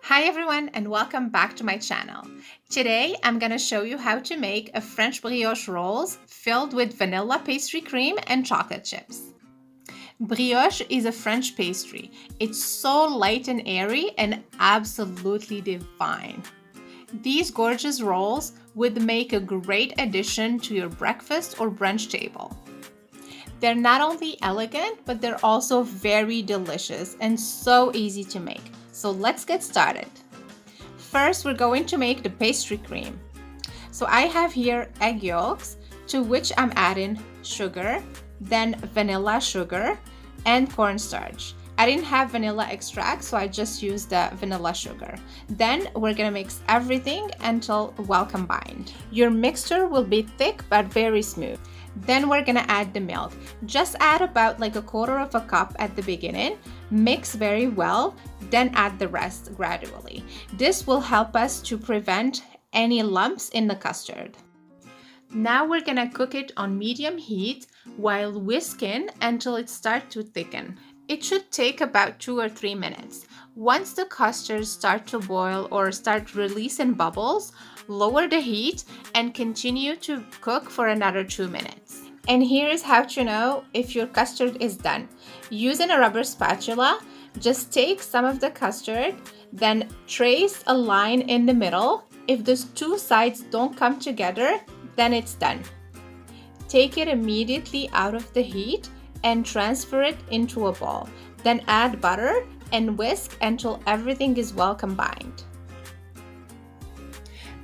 Hi everyone and welcome back to my channel. Today I'm going to show you how to make a French brioche rolls filled with vanilla pastry cream and chocolate chips. Brioche is a French pastry. It's so light and airy and absolutely divine. These gorgeous rolls would make a great addition to your breakfast or brunch table. They're not only elegant, but they're also very delicious and so easy to make. So let's get started. First, we're going to make the pastry cream. So I have here egg yolks, to which I'm adding sugar, then vanilla sugar, and cornstarch. I didn't have vanilla extract, so I just used the vanilla sugar. Then we're gonna mix everything until well combined. Your mixture will be thick but very smooth. Then we're gonna add the milk. Just add about like a quarter of a cup at the beginning. Mix very well, then add the rest gradually. This will help us to prevent any lumps in the custard. Now we're gonna cook it on medium heat while whisking until it starts to thicken. It should take about 2 or 3 minutes. Once the custards start to boil or start releasing bubbles, lower the heat and continue to cook for another 2 minutes. And here is how to know if your custard is done. Using a rubber spatula, just take some of the custard, then trace a line in the middle. If those two sides don't come together, then it's done. Take it immediately out of the heat and transfer it into a bowl. Then add butter and whisk until everything is well combined.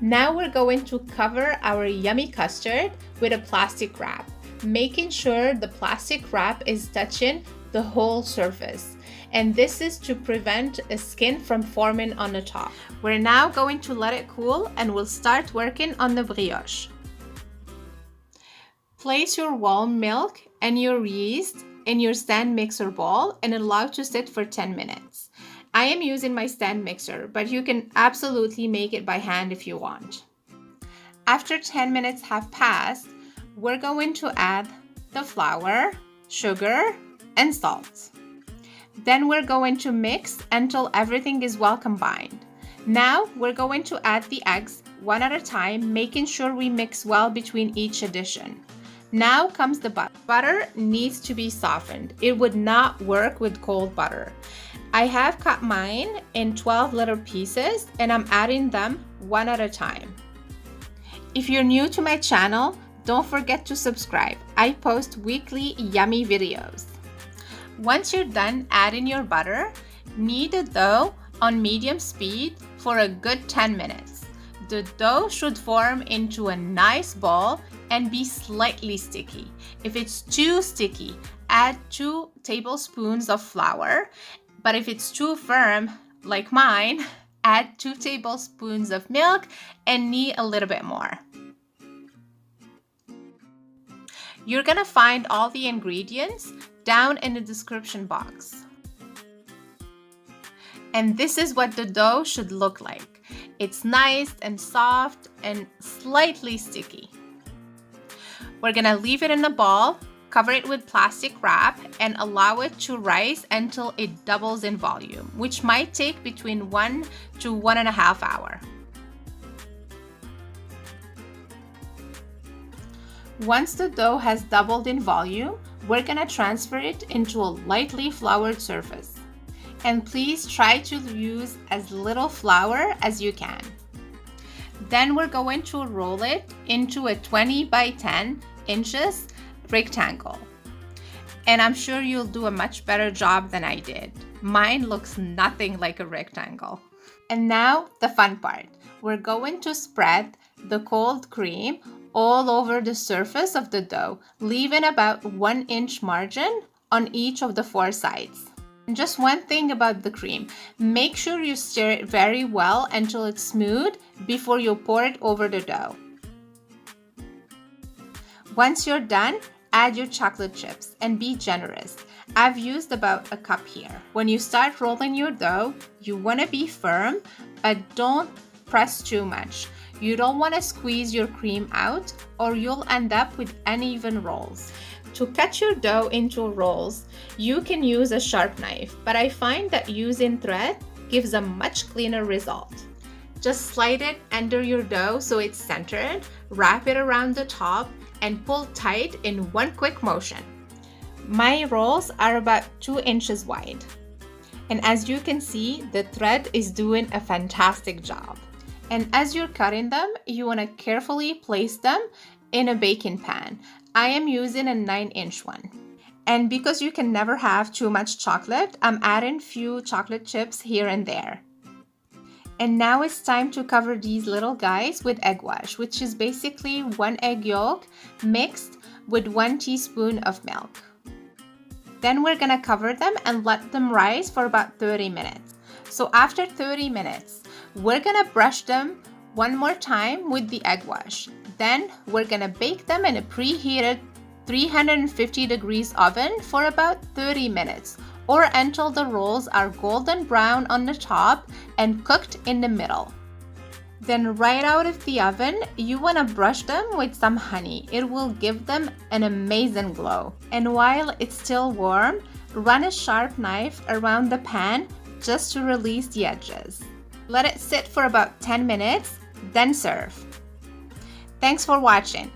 Now we're going to cover our yummy custard with a plastic wrap, making sure the plastic wrap is touching the whole surface. And this is to prevent a skin from forming on the top. We're now going to let it cool and we'll start working on the brioche. Place your warm milk and your yeast in your stand mixer bowl and allow to sit for 10 minutes. I am using my stand mixer, but you can absolutely make it by hand if you want. After 10 minutes have passed, we're going to add the flour, sugar, and salt. Then we're going to mix until everything is well combined. Now we're going to add the eggs one at a time, making sure we mix well between each addition. Now comes the butter. Butter needs to be softened. It would not work with cold butter. I have cut mine in 12 little pieces and I'm adding them one at a time. If you're new to my channel, don't forget to subscribe. I post weekly yummy videos. Once you're done adding your butter, knead the dough on medium speed for a good 10 minutes. The dough should form into a nice ball and be slightly sticky. If it's too sticky, add 2 tablespoons of flour. But if it's too firm, like mine, add 2 tablespoons of milk and knead a little bit more. You're gonna find all the ingredients down in the description box. And this is what the dough should look like. It's nice and soft and slightly sticky. We're gonna leave it in a ball, cover it with plastic wrap, and allow it to rise until it doubles in volume, which might take between 1 to 1.5 hours. Once the dough has doubled in volume, we're gonna transfer it into a lightly floured surface. And please try to use as little flour as you can. Then we're going to roll it into a 20 by 10 inches rectangle. And I'm sure you'll do a much better job than I did. Mine looks nothing like a rectangle. And now the fun part. We're going to spread the cold cream all over the surface of the dough, leaving about 1 inch margin on each of the 4 sides. And just one thing about the cream, make sure you stir it very well until it's smooth before you pour it over the dough. Once you're done, add your chocolate chips and be generous. I've used about a cup here. When you start rolling your dough, you want to be firm, but don't press too much. You don't want to squeeze your cream out or you'll end up with uneven rolls. To cut your dough into rolls, you can use a sharp knife, but I find that using thread gives a much cleaner result. Just slide it under your dough so it's centered, wrap it around the top, and pull tight in one quick motion. My rolls are about 2 inches wide. And as you can see, the thread is doing a fantastic job. And as you're cutting them, you want to carefully place them in a baking pan. I am using a 9-inch one. And because you can never have too much chocolate, I'm adding few chocolate chips here and there. And now it's time to cover these little guys with egg wash, which is basically 1 egg yolk mixed with 1 teaspoon of milk. Then we're gonna cover them and let them rise for about 30 minutes. So after 30 minutes, we're gonna brush them one more time with the egg wash. Then we're gonna bake them in a preheated 350 degrees oven for about 30 minutes, or until the rolls are golden brown on the top and cooked in the middle. Then right out of the oven, you want to brush them with some honey. It will give them an amazing glow. And while it's still warm, run a sharp knife around the pan just to release the edges. Let it sit for about 10 minutes, then serve. Thanks for watching.